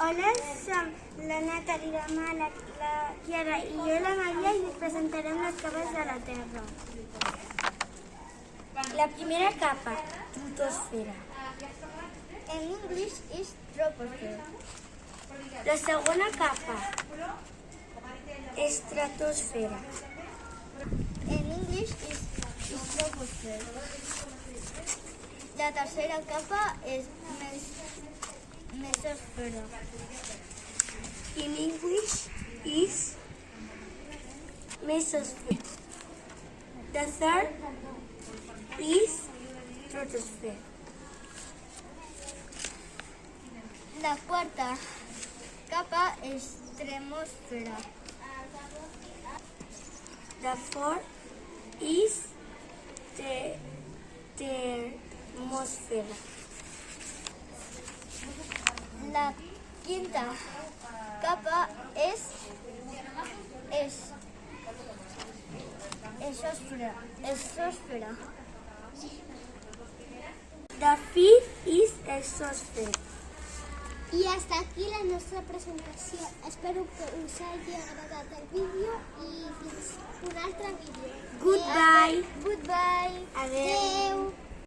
Hola, som la Natàlia, la Chiara i jo la Maria i us presentarem les capes de la Terra. La primera capa, troposfera. En English is troposphere. La segona capa, estratosfera. En English is troposphere. La tercera capa és mesosfera. In English is mesosphere. The third is troposphere. La quarta capa és termosfera. The fourth is termosfera. La quinta capa és exosfera. The fifth is exosphere. I hasta aquí la nostra presentació. Espero que us hagi agradat el vídeo i fins un altre vídeo. Goodbye. Goodbye. Adeu. Adeu.